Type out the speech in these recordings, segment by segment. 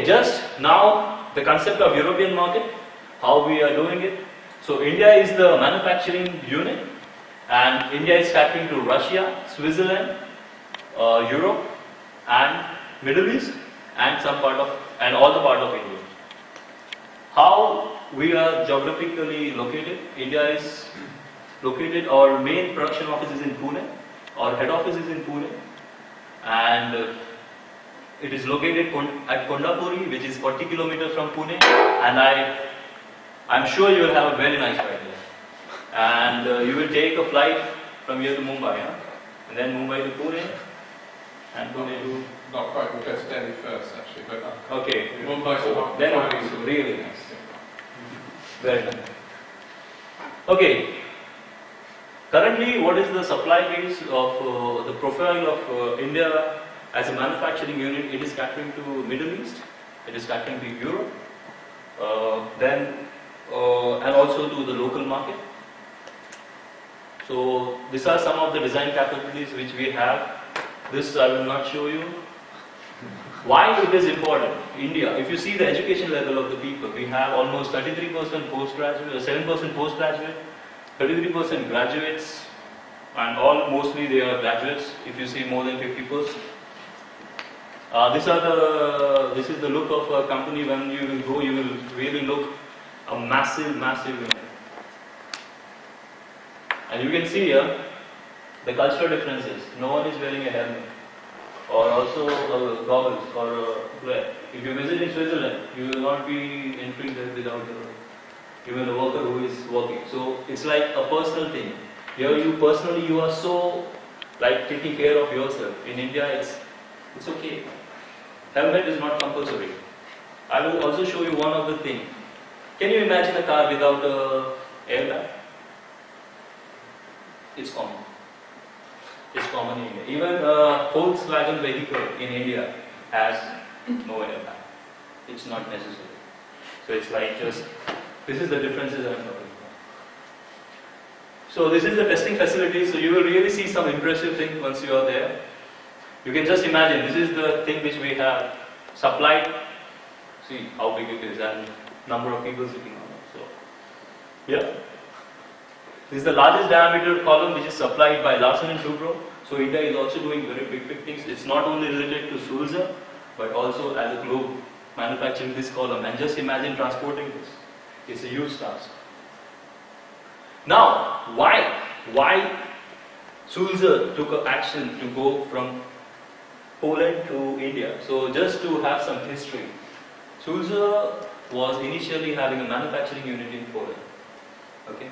just now the concept of European market, how we are doing it. So India is the manufacturing unit, and India is catering to Russia, Switzerland, Europe, and Middle East, and all the part of India. How we are geographically located? India is located. Our main production office is in Pune. Our head office is in Pune, and it is located at Kondapuri, which is 40 kilometers from Pune. And I'm sure you will have a very nice ride there. And you will take a flight from here to Mumbai, and then Mumbai to Pune, and Pune to... Not quite, we'll go to Delhi first actually, but okay. Mumbai, then it will be really nice. Very nice. Okay. Currently, what is the supply base of the profile of India as a manufacturing unit? It is catering to Middle East, it is catering to Europe, and also to the local market. So these are some of the design capabilities which we have. This I will not show you. Why it is important? India, if you see the education level of the people, we have almost 33% postgraduate, 7% postgraduate, 33% graduates, and all mostly they are graduates. If you see more than 50%. This is the look of a company. When you will go, you will really look a massive unit. And you can see here the cultural differences. No one is wearing a helmet or also goggles or if you visit in Switzerland, you will not be entering there without even a worker who is working. So it's like a personal thing. Here you are so like taking care of yourself. In India it's okay. Helmet is not compulsory. I will also show you one other thing. Can you imagine a car without a airbag? It's common. It's common in India. Even a Volkswagen vehicle in India has no airbag. It's not necessary. So it's like just, this is the differences I'm talking about. So this is the testing facility. So you will really see some impressive things once you are there. You can just imagine, this is the thing which we have supplied. See how big it is and number of people sitting on it. So, yeah. This is the largest diameter column which is supplied by Larsen & Toubro. So India is also doing very big things. It's not only related to Sulzer, but also as a globe manufacturing this column. And just imagine transporting this. It's a huge task. Now, why Sulzer took an action to go from Poland to India? So just to have some history. Sulzer was initially having a manufacturing unit in Poland. Okay.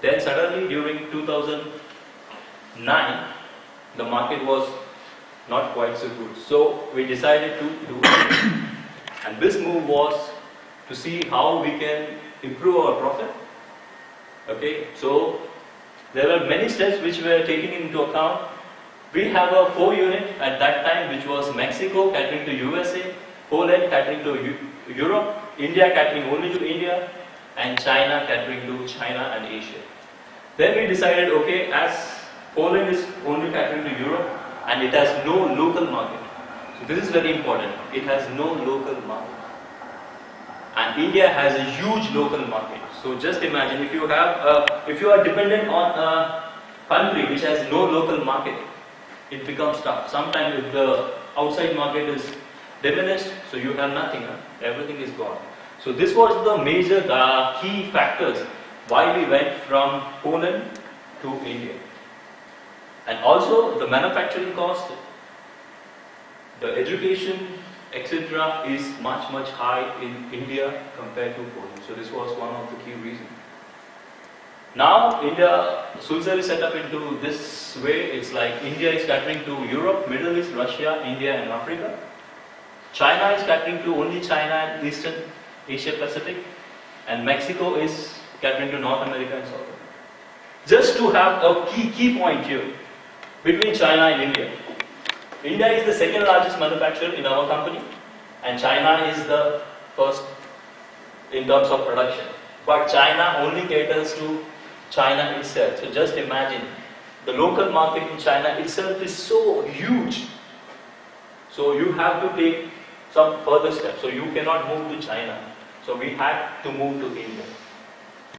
Then suddenly during 2009, the market was not quite so good. So we decided to do it. And this move was to see how we can improve our profit. Okay, so there were many steps which were taken into account. We have a 4 unit at that time, which was Mexico catering to USA, Poland catering to Europe, India catering only to India, and China catering to China and Asia. Then we decided, okay, as Poland is only catering to Europe and it has no local market. So this is very important. It has no local market. And India has a huge local market. So just imagine if you are dependent on a country which has no local market, it becomes tough. Sometimes if the outside market is diminished, so you have nothing. Everything is gone. So this was the major key factors why we went from Poland to India. And also the manufacturing cost, the education, etc. is much high in India compared to Poland. So this was one of the key reasons. Now Sulzer is set up into this way. It's like India is catering to Europe, Middle East, Russia, India and Africa. China is catering to only China and Eastern Asia Pacific. And Mexico is catering to North America and South America. Just to have a key point here between China and India. India is the second largest manufacturer in our company and China is the first in terms of production. But China only caters to China itself. So just imagine, the local market in China itself is so huge. So you have to take some further steps. So you cannot move to China. So we had to move to India.